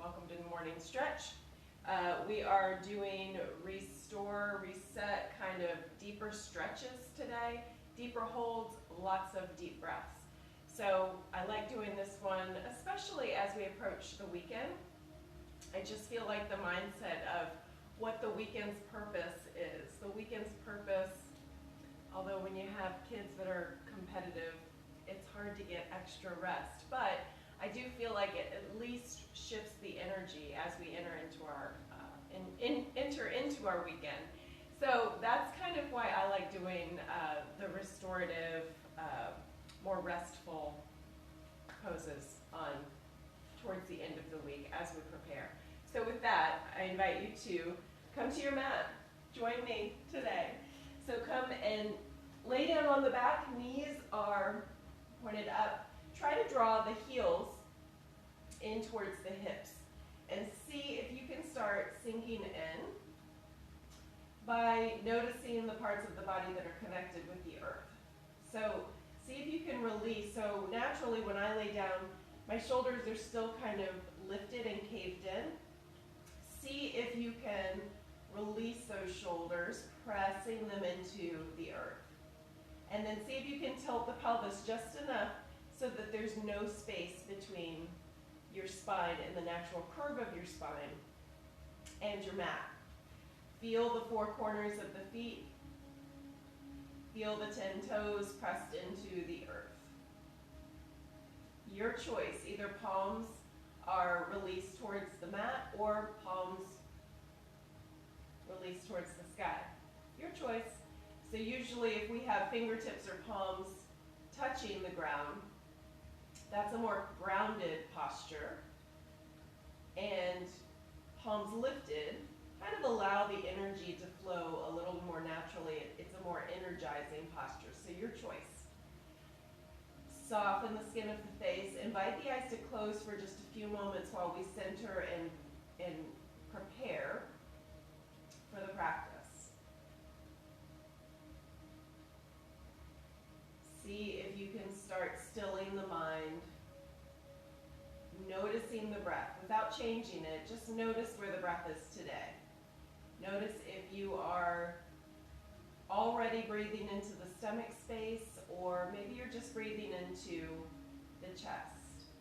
Welcome to the morning stretch. We are doing restore, reset, kind of deeper stretches today, deeper holds, lots of deep breaths. So I like doing this one, especially as we approach the weekend. I just feel like the mindset of what the weekend's purpose is. The weekend's purpose, although when you have kids that are competitive, it's hard to get extra rest, but I do feel like it at least shifts the energy as we enter into our weekend. So that's kind of why I like doing the restorative, more restful poses towards the end of the week as we prepare. So with that, I invite you to come to your mat. Join me today. So come and lay down on the back. Knees are pointed up. Try to draw the heels in towards the hips and see if you can start sinking in by noticing the parts of the body that are connected with the earth. So see if you can release. So naturally when I lay down, my shoulders are still kind of lifted and caved in. See if you can release those shoulders, pressing them into the earth. And then see if you can tilt the pelvis just enough so that there's no space between your spine and the natural curve of your spine and your mat. Feel the four corners of the feet. Feel the 10 toes pressed into the earth. Your choice, either palms are released towards the mat or palms released towards the sky. Your choice. So usually if we have fingertips or palms touching the ground, that's a more grounded posture. And palms lifted kind of allow the energy to flow a little more naturally. It's a more energizing posture, so your choice. Soften the skin of the face. Invite the eyes to close for just a few moments while we center and prepare for the practice. See if you can start stilling the mind, noticing the breath without changing it. Just notice where the breath is today. Notice if you are already breathing into the stomach space, or maybe you're just breathing into the chest.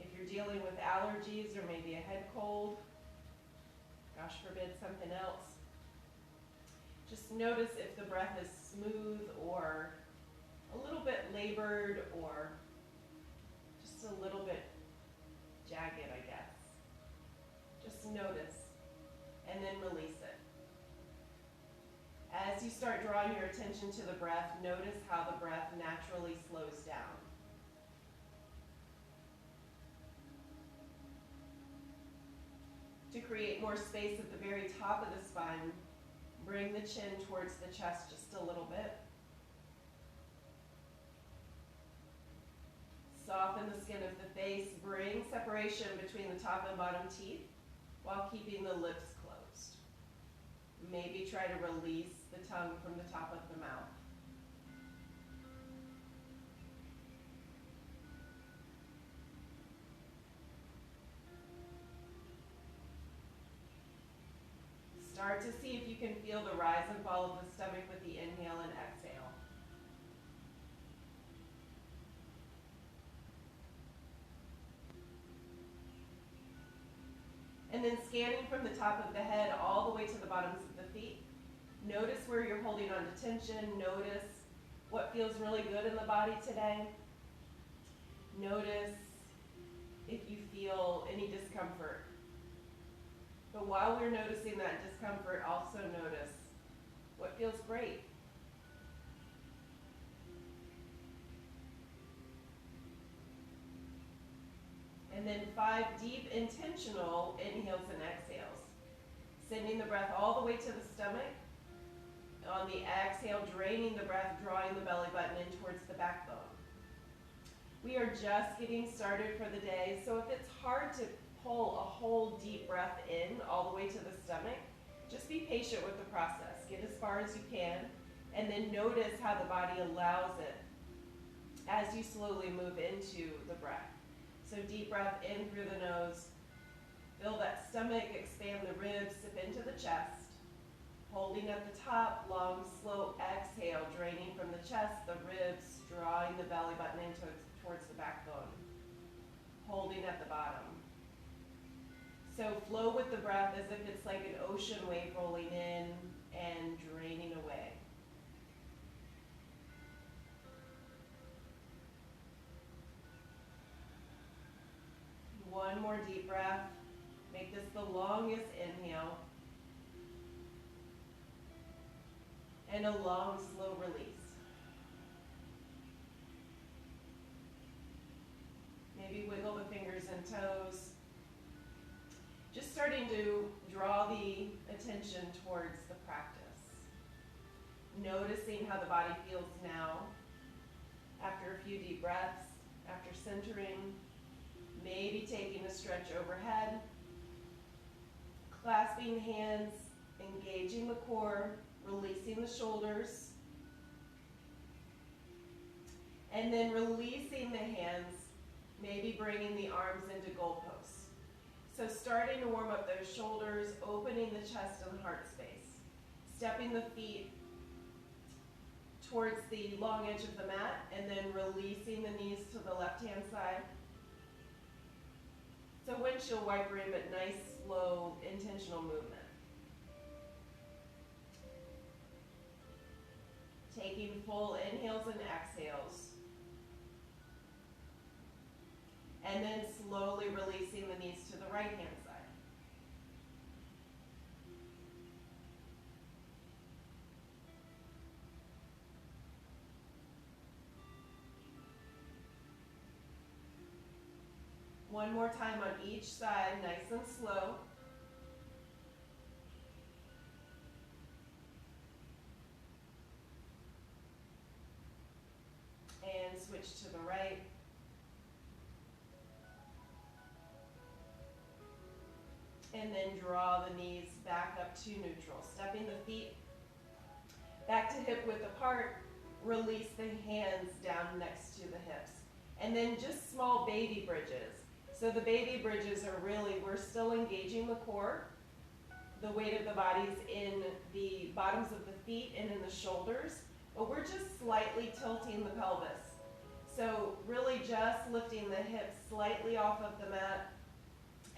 If you're dealing with allergies or maybe a head cold, gosh forbid something else, just notice if the breath is smooth or a little bit labored or just a little bit jagged, I guess. Just notice and then release it. As you start drawing your attention to the breath, notice how the breath naturally slows down. To create more space at the very top of the spine, bring the chin towards the chest just a little bit. Soften the skin of the face. Bring separation between the top and bottom teeth while keeping the lips closed. Maybe try to release the tongue from the top of the mouth. Start to see if you can feel the rise and fall of the stomach with the inhale and exhale. And then scanning from the top of the head all the way to the bottoms of the feet. Notice where you're holding on to tension. Notice what feels really good in the body today. Notice if you feel any discomfort. But while we're noticing that discomfort, also notice what feels great. And then 5 deep, intentional inhales and exhales. Sending the breath all the way to the stomach. On the exhale, draining the breath, drawing the belly button in towards the backbone. We are just getting started for the day, so if it's hard to pull a whole deep breath in all the way to the stomach, just be patient with the process. Get as far as you can, and then notice how the body allows it as you slowly move into the breath. So deep breath in through the nose. Feel that stomach expand the ribs, sip into the chest. Holding at the top, long, slow exhale, draining from the chest, the ribs, drawing the belly button in towards the backbone. Holding at the bottom. So flow with the breath as if it's like an ocean wave rolling in and draining away. One more deep breath. Make this the longest inhale. And a long, slow release. Maybe wiggle the fingers and toes. Just starting to draw the attention towards the practice. Noticing how the body feels now after a few deep breaths, after centering. Maybe taking a stretch overhead, clasping hands, engaging the core, releasing the shoulders, and then releasing the hands, maybe bringing the arms into goalposts. So starting to warm up those shoulders, opening the chest and heart space, stepping the feet towards the long edge of the mat, and then releasing the knees to the left-hand side. So windshield wiper in, but nice, slow, intentional movement. Taking full inhales and exhales. And then slowly releasing the knees to the right-hand side. One more time on each side, nice and slow. And switch to the right. And then draw the knees back up to neutral. Stepping the feet back to hip width apart. Release the hands down next to the hips. And then just small baby bridges. So the baby bridges are really, we're still engaging the core. The weight of the body's in the bottoms of the feet and in the shoulders, but we're just slightly tilting the pelvis. So really just lifting the hips slightly off of the mat.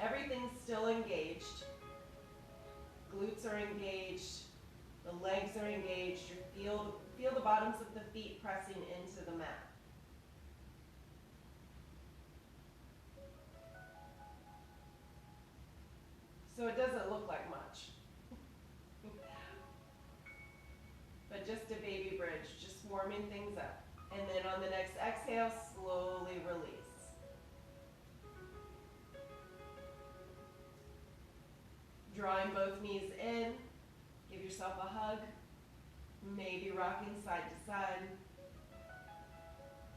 Everything's still engaged. Glutes are engaged. The legs are engaged. You feel the bottoms of the feet pressing into the mat. So it doesn't look like much. But just a baby bridge, just warming things up. And then on the next exhale, slowly release. Drawing both knees in, give yourself a hug, maybe rocking side to side.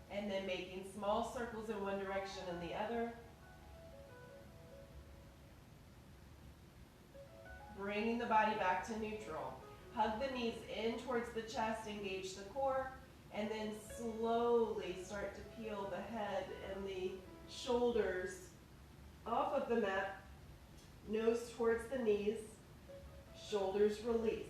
And then making small circles in one direction and the other. Bringing the body back to neutral. Hug the knees in towards the chest, engage the core, and then slowly start to peel the head and the shoulders off of the mat, nose towards the knees, shoulders released.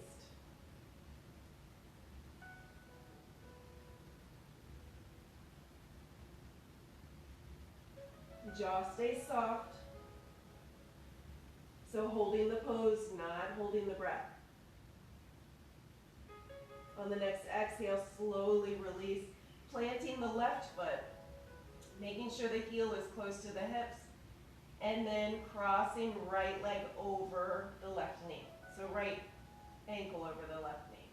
Jaw stays soft. So holding the pose, not holding the breath. On the next exhale, slowly release, planting the left foot, making sure the heel is close to the hips, and then crossing right leg over the left knee. So right ankle over the left knee.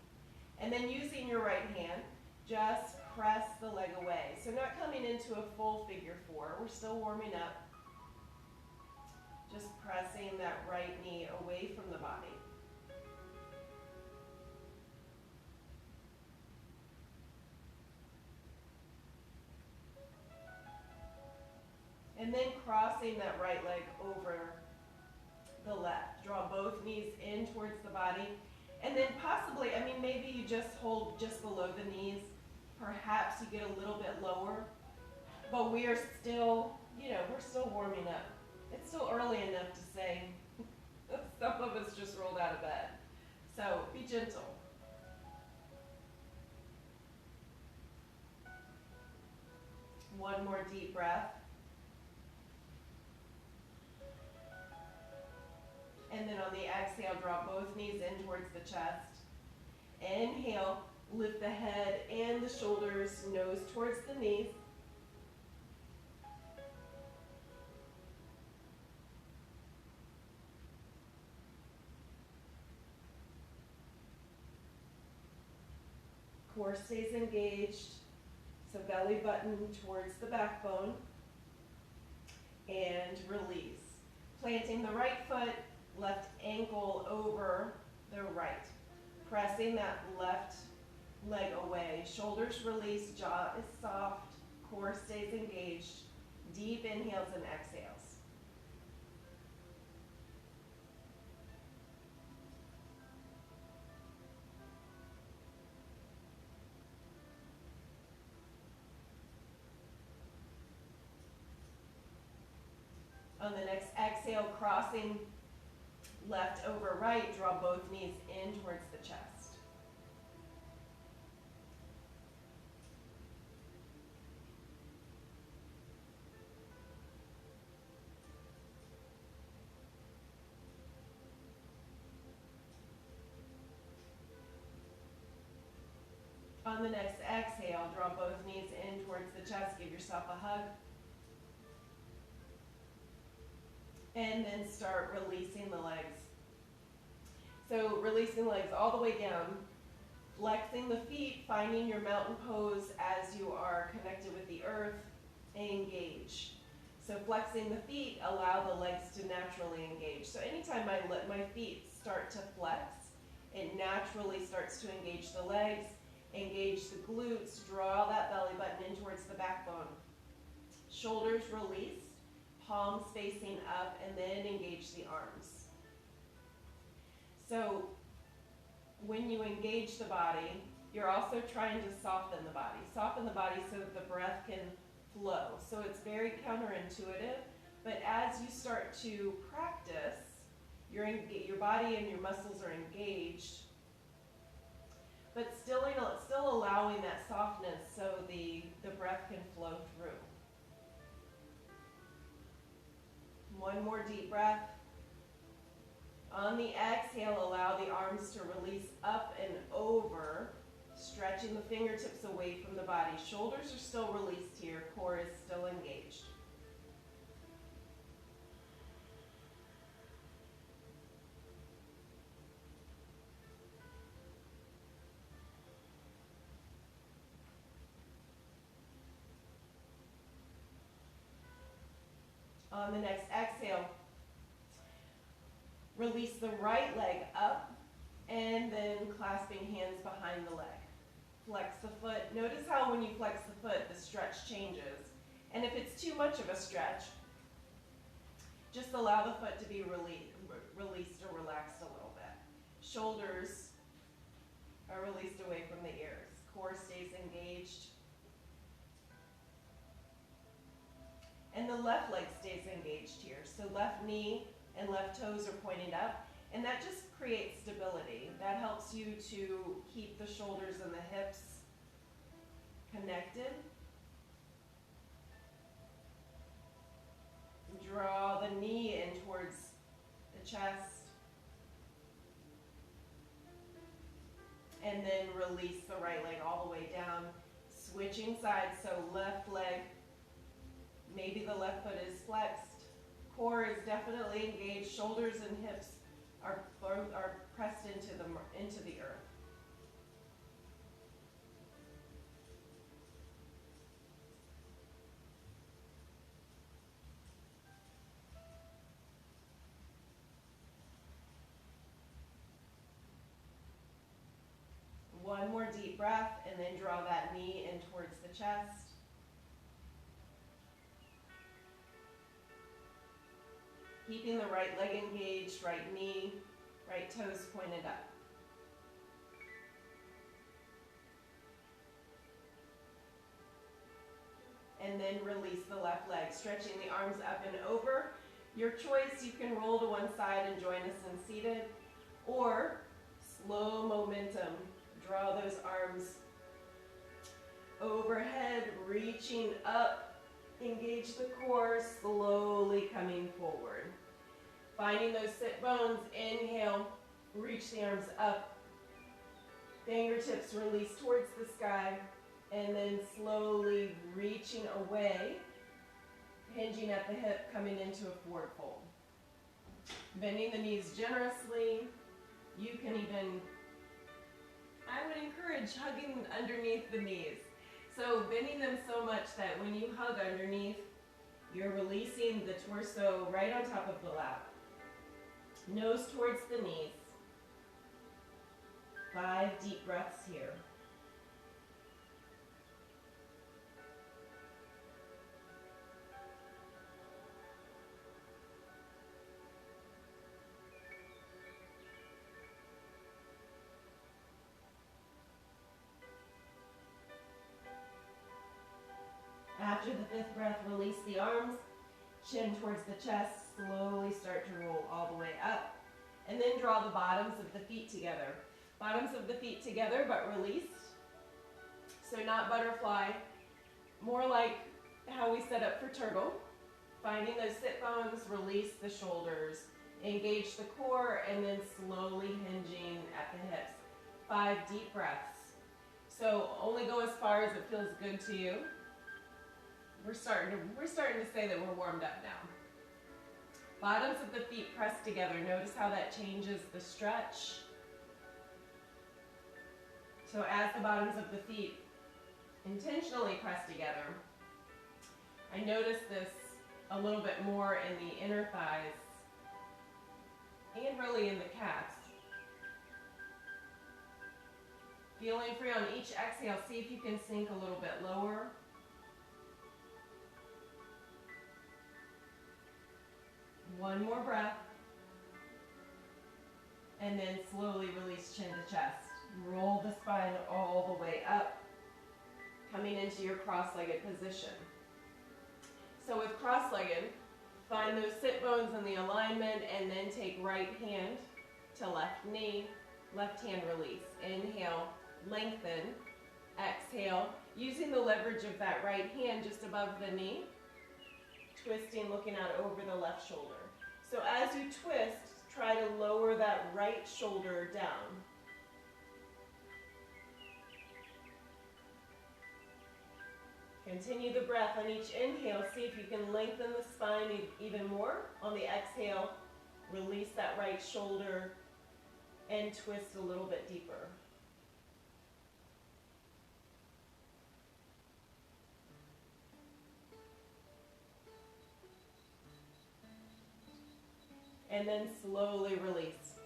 And then using your right hand, just press the leg away. So not coming into a full figure four, we're still warming up. Just pressing that right knee away from the body. And then crossing that right leg over the left. Draw both knees in towards the body. And then possibly, maybe you just hold just below the knees. Perhaps you get a little bit lower. But we are still we're still warming up. It's still early enough to say some of us just rolled out of bed. So be gentle. One more deep breath. And then on the exhale, draw both knees in towards the chest. Inhale, lift the head and the shoulders, nose towards the knees. Core stays engaged, so belly button towards the backbone. And release. Planting the right foot, left ankle over the right. Pressing that left leg away. Shoulders release, jaw is soft, core stays engaged. Deep inhales and exhales. On the next exhale, crossing left over right, draw both knees in towards the chest. On the next exhale, draw both knees in towards the chest, give yourself a hug. And then start releasing the legs. So releasing the legs all the way down, flexing the feet, finding your mountain pose as you are connected with the earth, engage. So flexing the feet, allow the legs to naturally engage. So anytime I let my feet start to flex, it naturally starts to engage the legs, engage the glutes, draw that belly button in towards the backbone. Shoulders release, palms facing up, and then engage the arms. So when you engage the body, you're also trying to soften the body. Soften the body so that the breath can flow. So it's very counterintuitive, but as you start to practice, your body and your muscles are engaged, but still allowing that softness so the breath can flow through. One more deep breath. On the exhale, allow the arms to release up and over, stretching the fingertips away from the body. Shoulders are still released here, core is still engaged. On the next exhale, release the right leg up and then clasping hands behind the leg. Flex the foot. Notice how when you flex the foot, the stretch changes. And if it's too much of a stretch, just allow the foot to be released or relaxed a little bit. Shoulders are released away from the ears. Core stays engaged. And the left leg stays engaged here. So left knee and left toes are pointing up, and that just creates stability. That helps you to keep the shoulders and the hips connected. Draw the knee in towards the chest. And then release the right leg all the way down. Switching sides, so left leg, maybe the left foot is flexed. Core is definitely engaged. Shoulders and hips are pressed into the earth. One more deep breath, and then draw that knee in towards the chest. Keeping the right leg engaged, right knee, right toes pointed up. and then release the left leg, stretching the arms up and over. Your choice, you can roll to one side and join us in seated, or slow momentum. Draw those arms overhead, reaching up, engage the core, slowly coming forward. Finding those sit bones, inhale, reach the arms up, fingertips release towards the sky, and then slowly reaching away, hinging at the hip, coming into a forward fold. Bending the knees generously. You can even, I would encourage hugging underneath the knees. So bending them so much that when you hug underneath, you're releasing the torso right on top of the lap. Nose towards the knees. 5 deep breaths here. After the 5th breath, release the arms, chin towards the chest, slowly start to roll all the way up, and then draw the bottoms of the feet together. Bottoms of the feet together, but released. So not butterfly, more like how we set up for turtle. Finding those sit bones, release the shoulders, engage the core, and then slowly hinging at the hips. 5 deep breaths. So only go as far as it feels good to you. We're starting to say that we're warmed up now. Bottoms of the feet pressed together. Notice how that changes the stretch. So as the bottoms of the feet intentionally press together, I notice this a little bit more in the inner thighs and really in the calves. Feeling free on each exhale. See if you can sink a little bit lower. One more breath, and then slowly release chin to chest. Roll the spine all the way up, coming into your cross-legged position. So with cross-legged, find those sit bones in the alignment, and then take right hand to left knee, left hand release. Inhale, lengthen, exhale, using the leverage of that right hand just above the knee, twisting, looking out over the left shoulder. So as you twist, try to lower that right shoulder down. Continue the breath on each inhale. See if you can lengthen the spine even more. On the exhale, release that right shoulder and twist a little bit deeper. And then slowly release.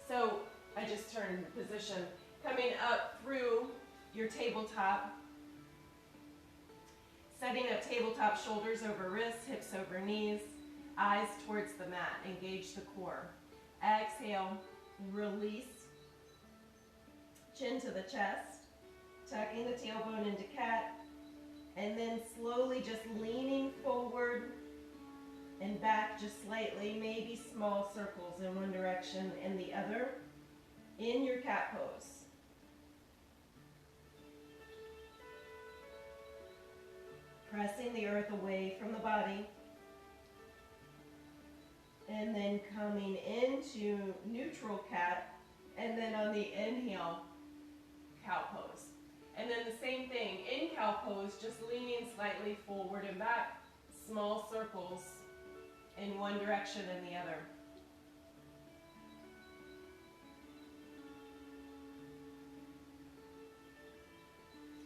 So I just turned position, coming up through your tabletop, setting up tabletop, shoulders over wrists, hips over knees, eyes towards the mat. Engage the core. Exhale, release, chin to the chest, tucking the tailbone into cat, and then slowly just leaning forward and back just slightly, maybe small circles in one direction and the other in your cat pose. Pressing the earth away from the body, and then coming into neutral cat, and then on the inhale, cow pose. And then the same thing, in cow pose, just leaning slightly forward and back, small circles in one direction and the other.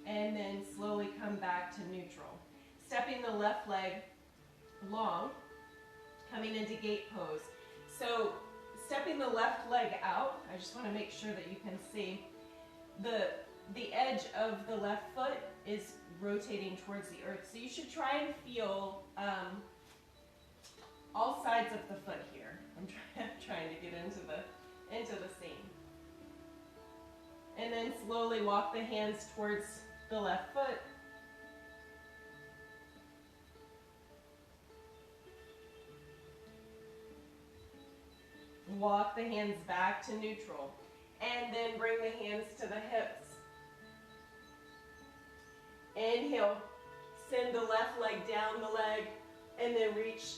And then slowly come back to neutral. Stepping the left leg long, coming into gate pose. So stepping the left leg out, I just want to make sure that you can see the edge of the left foot is rotating towards the earth. So you should try and feel all sides of the foot here. I'm trying to get into the scene. And then slowly walk the hands towards the left foot. walk the hands back to neutral. And then bring the hands to the hips. Inhale, send the left leg down the leg, and then reach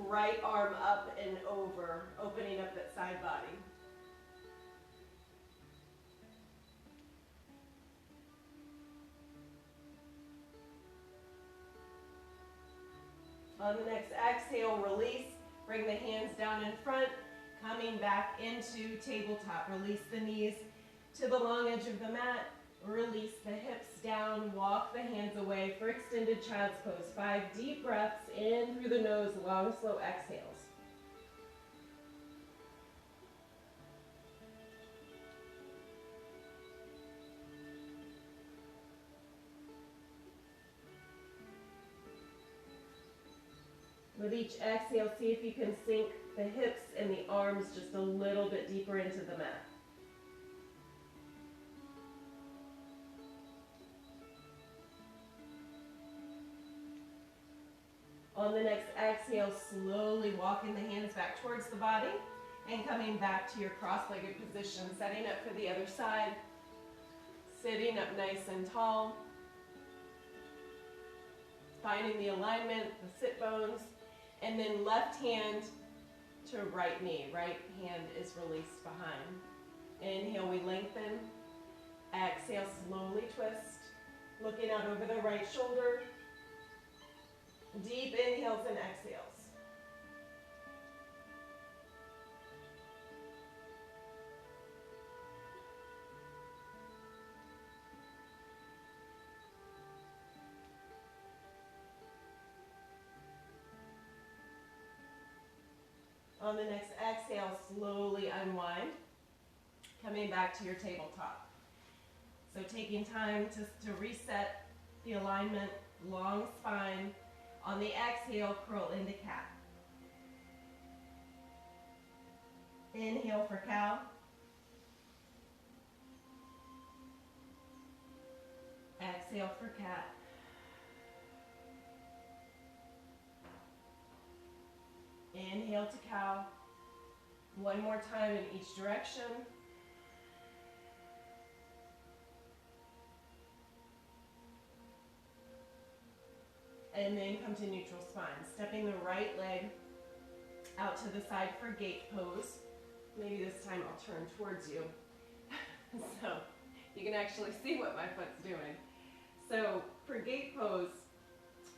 right arm up and over, opening up that side body. On the next exhale, release. Bring the hands down in front, coming back into tabletop. Release the knees to the long edge of the mat. Release the hips down. Walk the hands away for extended child's pose. 5 deep breaths in through the nose, long, slow exhales. With each exhale, see if you can sink the hips and the arms just a little bit deeper into the mat. On the next exhale, slowly walking the hands back towards the body and coming back to your cross-legged position, setting up for the other side, sitting up nice and tall, finding the alignment, the sit bones, and then left hand to right knee. Right hand is released behind. Inhale, we lengthen. Exhale, slowly twist. Looking out over the right shoulder. Deep inhales and exhales. On the next exhale, slowly unwind, coming back to your tabletop. So taking time to reset the alignment, long spine. On the exhale, curl into cat. Inhale for cow. Exhale for cat. Inhale to cow. One more time in each direction. And then come to neutral spine. Stepping the right leg out to the side for gate pose. Maybe this time I'll turn towards you. So you can actually see what my foot's doing. So for gate pose,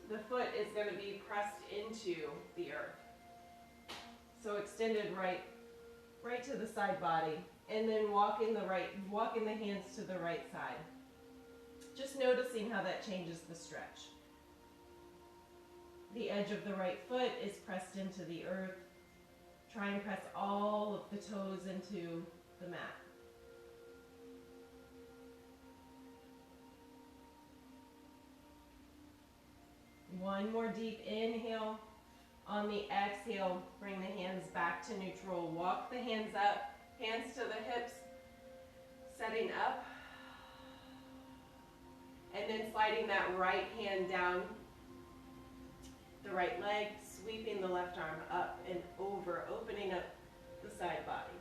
the foot is going to be pressed into the earth. So extended right to the side body, and then walking the hands to the right side. Just noticing how that changes the stretch. The edge of the right foot is pressed into the earth. Try and press all of the toes into the mat. One more deep inhale. On the exhale, bring the hands back to neutral. Walk the hands up, hands to the hips, setting up. And then sliding that right hand down the right leg, sweeping the left arm up and over, opening up the side body.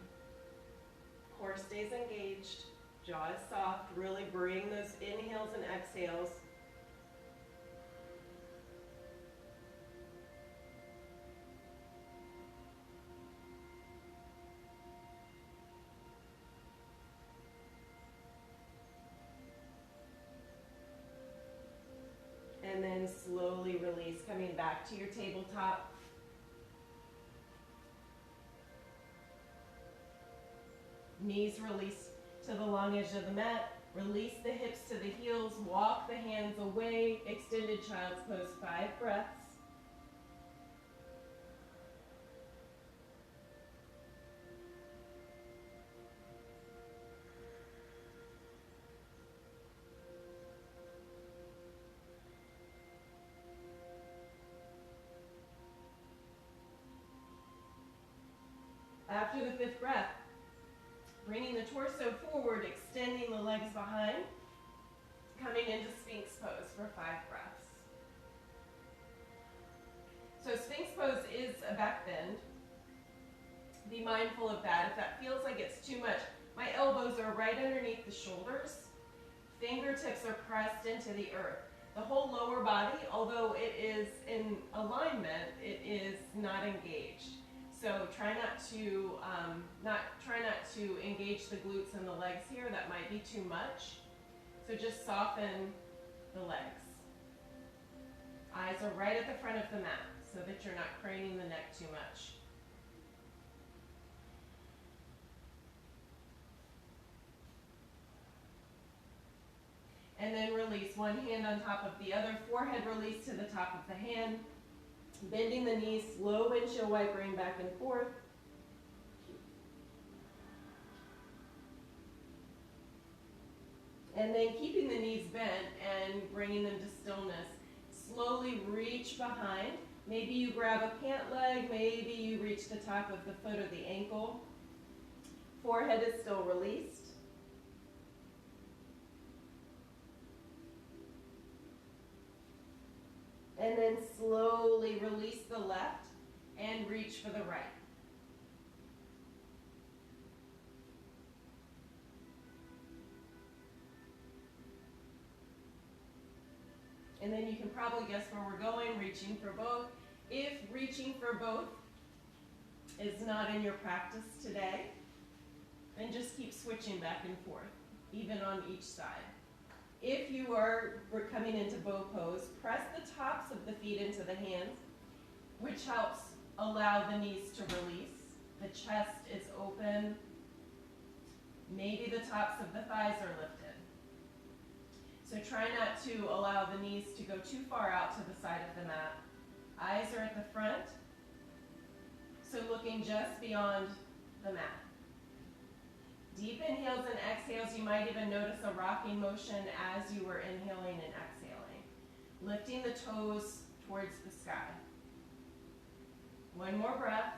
Core stays engaged, jaw is soft. Really bring those inhales and exhales. And then slowly release, coming back to your tabletop. Knees release to the long edge of the mat. Release the hips to the heels. Walk the hands away. Extended child's pose, 5 breaths. After the 5th breath, bringing the torso forward, extending the legs behind, coming into Sphinx pose for 5 breaths. So Sphinx pose is a back bend. Be mindful of that. If that feels like it's too much, my elbows are right underneath the shoulders. Fingertips are pressed into the earth. The whole lower body, although it is in alignment, it is not engaged. So try not to engage the glutes and the legs here. That might be too much. So just soften the legs. Eyes are right at the front of the mat so that you're not craning the neck too much. And then release one hand on top of the other, forehead release to the top of the hand, bending the knees, slow windshield wipering back and forth. And then keeping the knees bent and bringing them to stillness. Slowly reach behind. Maybe you grab a pant leg, maybe you reach the top of the foot or the ankle. Forehead is still released. And then slowly release the left and reach for the right. And then you can probably guess where we're going, reaching for both. If reaching for both is not in your practice today, then just keep switching back and forth, even on each side. If you are coming into bow pose, press the tops of the feet into the hands, which helps allow the knees to release. The chest is open. Maybe the tops of the thighs are lifted. So try not to allow the knees to go too far out to the side of the mat. Eyes are at the front, so looking just beyond the mat. Deep inhales and exhales, you might even notice a rocking motion as you were inhaling and exhaling. Lifting the toes towards the sky. One more breath,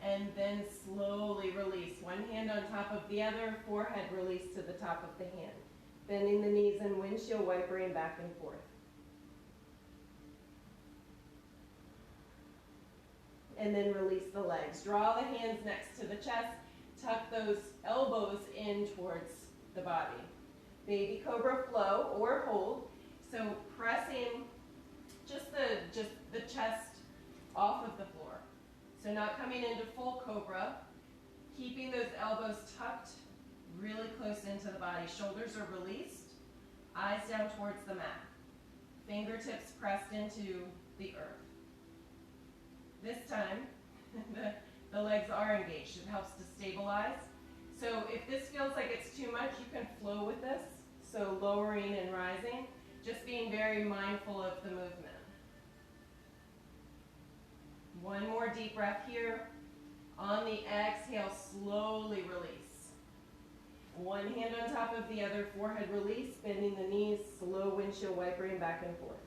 and then slowly release. One hand on top of the other, forehead release to the top of the hand. Bending the knees and windshield wipering back and forth. And then release the legs. Draw the hands next to the chest. Tuck those elbows in towards the body. Baby Cobra flow or hold. So pressing just the chest off of the floor. So not coming into full Cobra. Keeping those elbows tucked really close into the body. Shoulders are released. Eyes down towards the mat. Fingertips pressed into the earth. This time, the legs are engaged. It helps to stabilize. So if this feels like it's too much, you can flow with this. So lowering and rising, just being very mindful of the movement. One more deep breath here. On the exhale, slowly release. One hand on top of the other, forehead release, bending the knees, slow windshield wipering back and forth.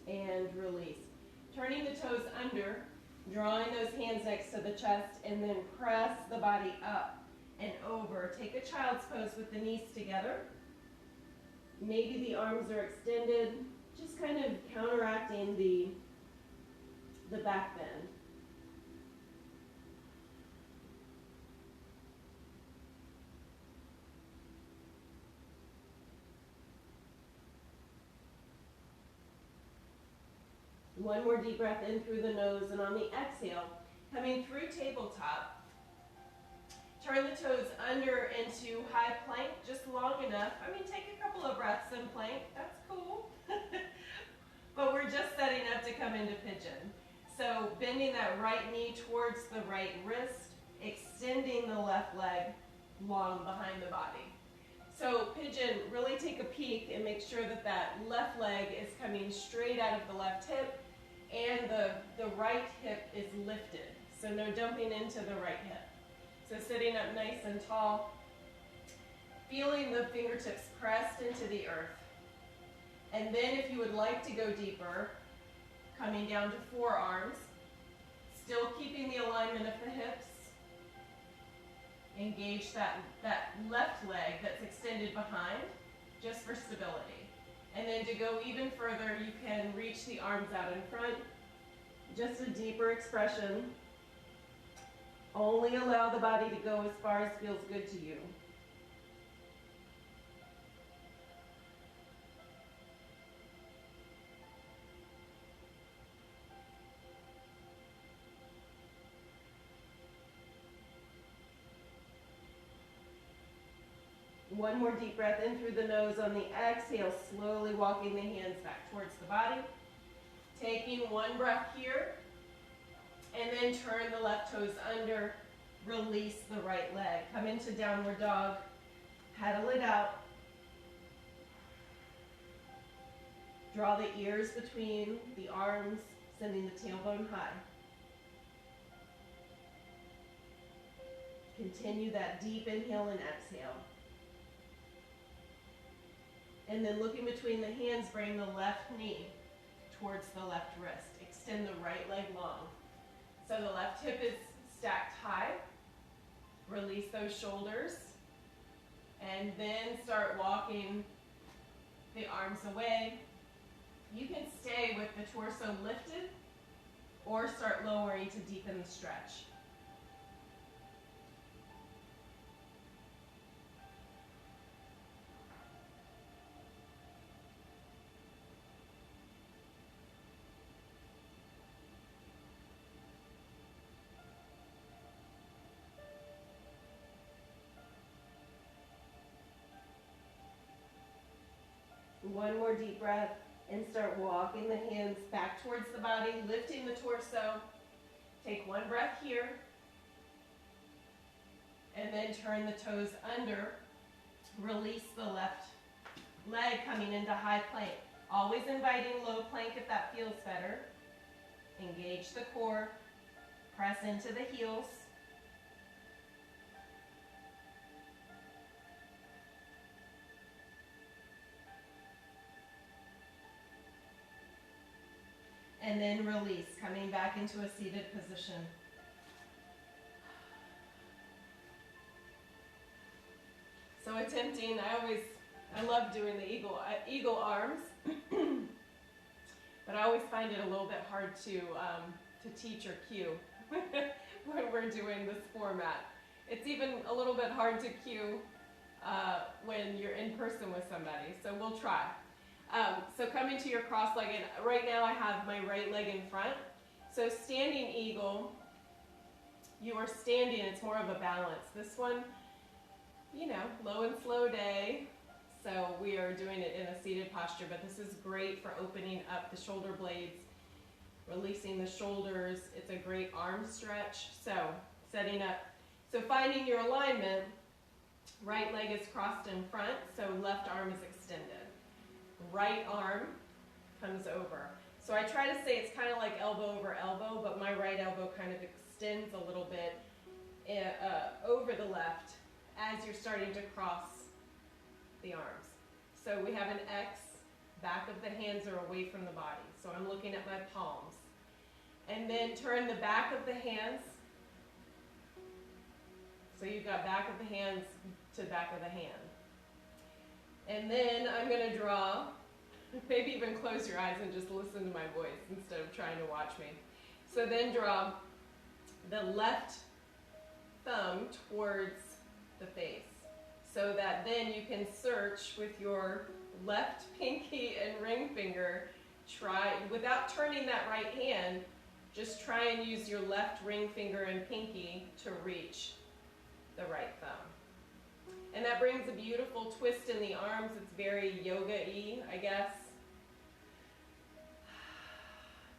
And release. Turning the toes under, drawing those hands next to the chest, and then press the body up and over. Take a child's pose with the knees together. Maybe the arms are extended, just kind of counteracting the back bend. One more deep breath in through the nose, and on the exhale, coming through tabletop, turn the toes under into high plank, just long enough. I mean, take a couple of breaths in plank, that's cool. But we're just setting up to come into pigeon. So bending that right knee towards the right wrist, extending the left leg long behind the body. So pigeon, really take a peek and make sure that that left leg is coming straight out of the left hip, and the right hip is lifted. So no dumping into the right hip. So sitting up nice and tall, feeling the fingertips pressed into the earth. And then if you would like to go deeper, coming down to forearms, still keeping the alignment of the hips. Engage that left leg that's extended behind, just for stability. And then to go even further, you can reach the arms out in front. Just a deeper expression. Only allow the body to go as far as feels good to you. One more deep breath in through the nose. On the exhale, slowly walking the hands back towards the body. Taking one breath here, and then turn the left toes under. Release the right leg. Come into downward dog. Pedal it out. Draw the ears between the arms, sending the tailbone high. Continue that deep inhale and exhale. And then looking between the hands, bring the left knee towards the left wrist. Extend the right leg long. So the left hip is stacked high. Release those shoulders. And then start walking the arms away. You can stay with the torso lifted or start lowering to deepen the stretch. One more deep breath and start walking the hands back towards the body, lifting the torso. Take one breath here and then turn the toes under. Release the left leg coming into high plank. Always inviting low plank if that feels better. Engage the core, press into the heels. And then release, coming back into a seated position. So attempting, I love doing the eagle arms, but I always find it a little bit hard to teach or cue when we're doing this format. It's even a little bit hard to cue when you're in person with somebody, so we'll try. So coming to your cross-legged, right now I have my right leg in front. So standing eagle, you are standing, it's more of a balance. This one, you know, low and slow day. So we are doing it in a seated posture, but this is great for opening up the shoulder blades, releasing the shoulders. It's a great arm stretch. So setting up, so finding your alignment, right leg is crossed in front, so left arm is extended. Right arm comes over. So I try to say it's kind of like elbow over elbow, but my right elbow kind of extends a little bit over the left as you're starting to cross the arms. So we have an X, back of the hands are away from the body. So I'm looking at my palms. And then turn the back of the hands. So you've got back of the hands to back of the hand. And then I'm going to draw, maybe even close your eyes and just listen to my voice instead of trying to watch me. So then draw the left thumb towards the face so that then you can search with your left pinky and ring finger. Try, without turning that right hand, just try and use your left ring finger and pinky to reach the right thumb. And that brings a beautiful twist in the arms. It's very yoga-y, I guess.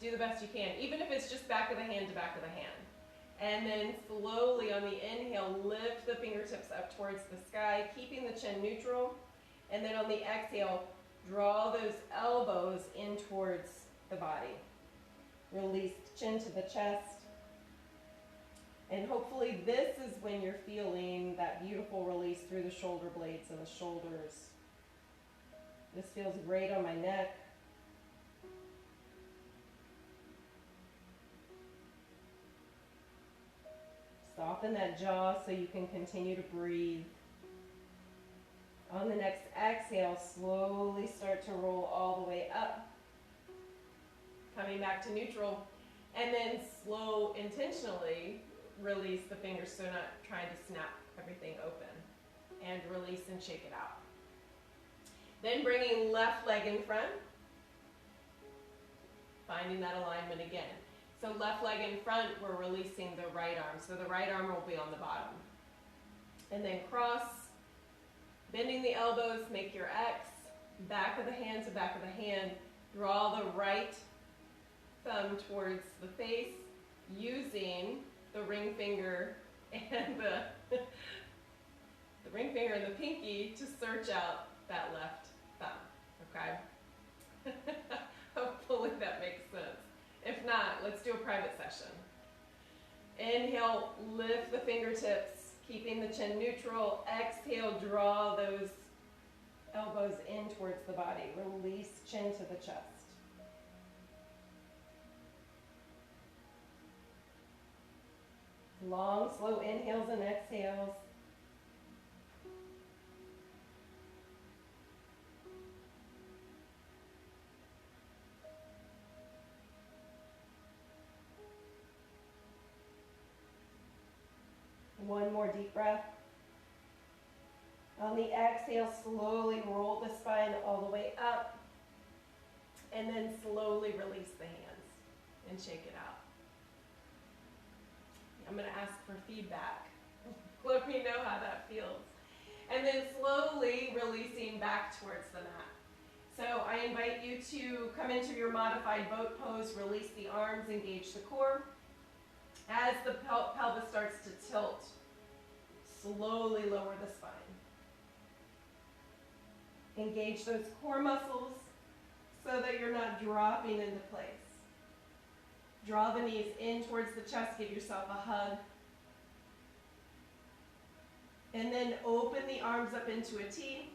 Do the best you can, even if it's just back of the hand to back of the hand. And then slowly on the inhale, lift the fingertips up towards the sky, keeping the chin neutral. And then on the exhale, draw those elbows in towards the body. Release chin to the chest. And hopefully this is when you're feeling that beautiful release through the shoulder blades and the shoulders. This feels great on my neck. Soften that jaw so you can continue to breathe. On the next exhale, slowly start to roll all the way up. Coming back to neutral. And then slow, intentionally release the fingers, so not trying to snap everything open. And release and shake it out. Then bringing left leg in front. Finding that alignment again. So left leg in front, we're releasing the right arm. So the right arm will be on the bottom. And then cross, bending the elbows, make your X. Back of the hand to back of the hand. Draw the right thumb towards the face, using the ring finger and the ring finger and the pinky to search out that left thumb, okay? Hopefully that makes sense. If not, let's do a private session. Inhale, lift the fingertips, keeping the chin neutral. Exhale, draw those elbows in towards the body. Release chin to the chest. Long, slow inhales and exhales. One more deep breath. On the exhale, slowly roll the spine all the way up. And then slowly release the hands and shake it out. I'm going to ask for feedback. Let me know how that feels. And then slowly releasing back towards the mat. So I invite you to come into your modified boat pose, release the arms, engage the core. As the pelvis starts to tilt, slowly lower the spine. Engage those core muscles so that you're not dropping into place. Draw the knees in towards the chest, give yourself a hug. And then open the arms up into a T.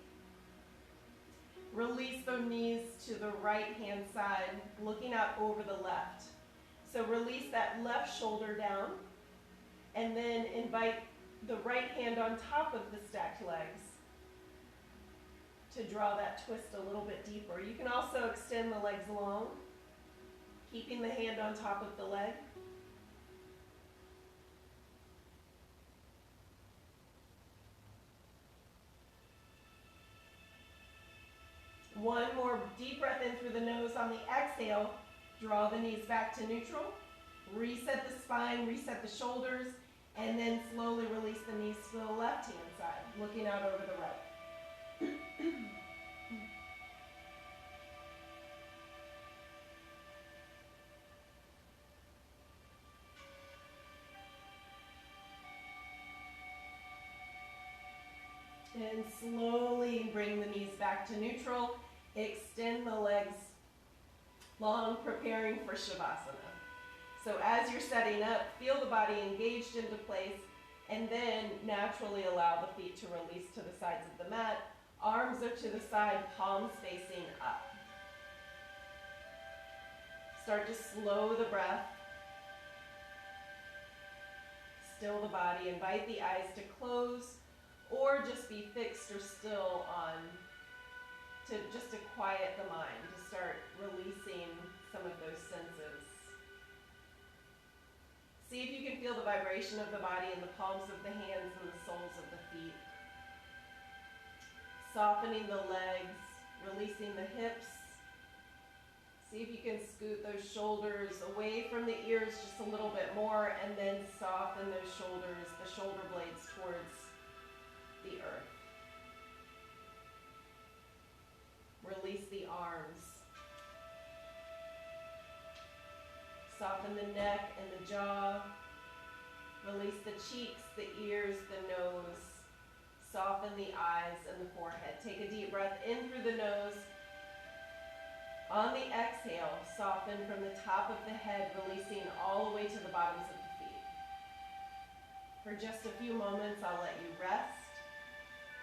Release the knees to the right hand side, looking out over the left. So release that left shoulder down, and then invite the right hand on top of the stacked legs to draw that twist a little bit deeper. You can also extend the legs long, keeping the hand on top of the leg. One more deep breath in through the nose. On the exhale, draw the knees back to neutral. Reset the spine, reset the shoulders, and then slowly release the knees to the left hand side, looking out over the right. And slowly bring the knees back to neutral. Extend the legs long, preparing for Shavasana. So as you're setting up, feel the body engaged into place, and then naturally allow the feet to release to the sides of the mat. Arms are to the side, palms facing up. Start to slow the breath. Still the body. Invite the eyes to close, or just be fixed or still on, just to quiet the mind, to start releasing some of those senses. See if you can feel the vibration of the body in the palms of the hands and the soles of the feet. Softening the legs, releasing the hips. See if you can scoot those shoulders away from the ears just a little bit more, and then soften those shoulders, the shoulder blades towards the earth. Release the arms. Soften the neck and the jaw. Release the cheeks, the ears, the nose. Soften the eyes and the forehead. Take a deep breath in through the nose. On the exhale, soften from the top of the head, releasing all the way to the bottoms of the feet. For just a few moments, I'll let you rest,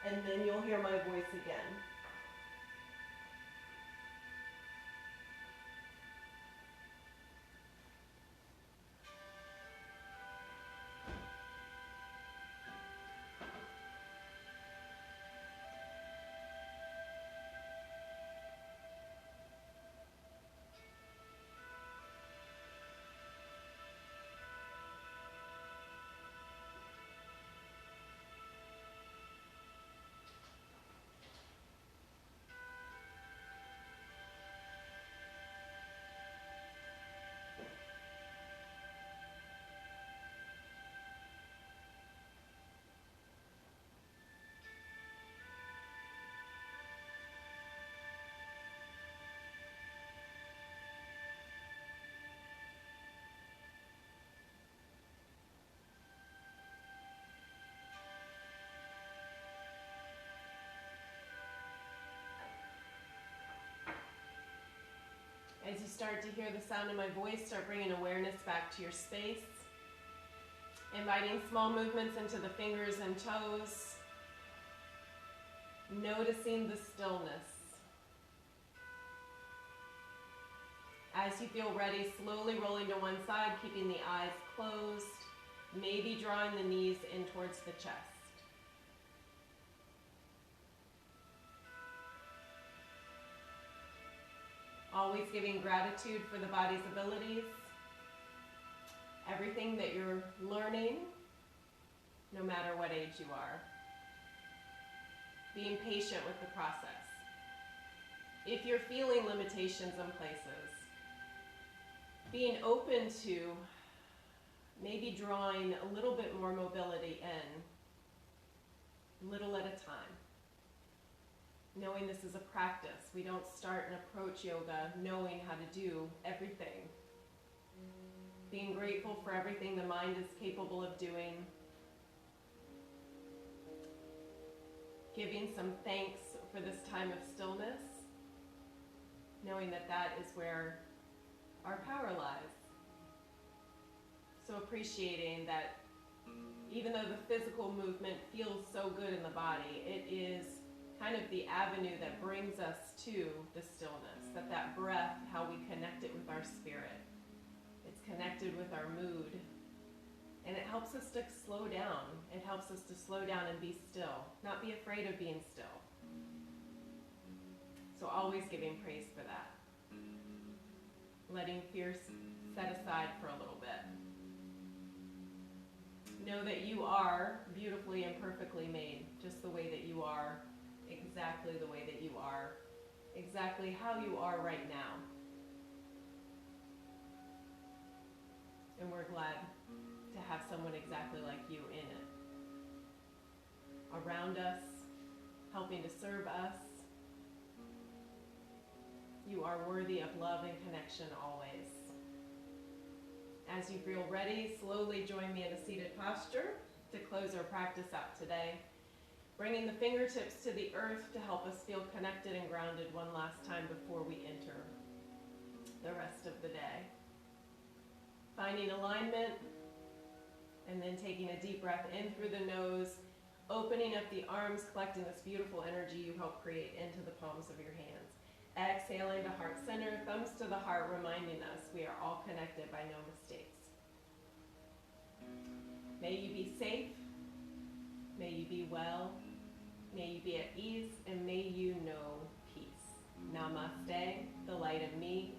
and then you'll hear my voice again. As you start to hear the sound of my voice, start bringing awareness back to your space. Inviting small movements into the fingers and toes. Noticing the stillness. As you feel ready, slowly rolling to one side, keeping the eyes closed. Maybe drawing the knees in towards the chest. Always giving gratitude for the body's abilities. Everything that you're learning, no matter what age you are. Being patient with the process. If you're feeling limitations in places, being open to maybe drawing a little bit more mobility in, little at a time. Knowing this is a practice. We don't start and approach yoga knowing how to do everything. Being grateful for everything the mind is capable of doing. Giving some thanks for this time of stillness. Knowing that that is where our power lies. So appreciating that even though the physical movement feels so good in the body, it is kind of the avenue that brings us to the stillness, that breath, how we connect it with our spirit. It's connected with our mood. And it helps us to slow down. It helps us to slow down and be still, not be afraid of being still. So always giving praise for that. Letting fear set aside for a little bit. Know that you are beautifully and perfectly made, just the way that you are, exactly the way that you are, exactly how you are right now. And we're glad to have someone exactly like you in it. Around us, helping to serve us. You are worthy of love and connection always. As you feel ready, slowly join me in a seated posture to close our practice out today. Bringing the fingertips to the earth to help us feel connected and grounded one last time before we enter the rest of the day. Finding alignment, and then taking a deep breath in through the nose, opening up the arms, collecting this beautiful energy you help create into the palms of your hands. Exhaling to heart center, thumbs to the heart, reminding us we are all connected by no mistakes. May you be safe, may you be well, may you be at ease, and may you know peace. Namaste, the light of me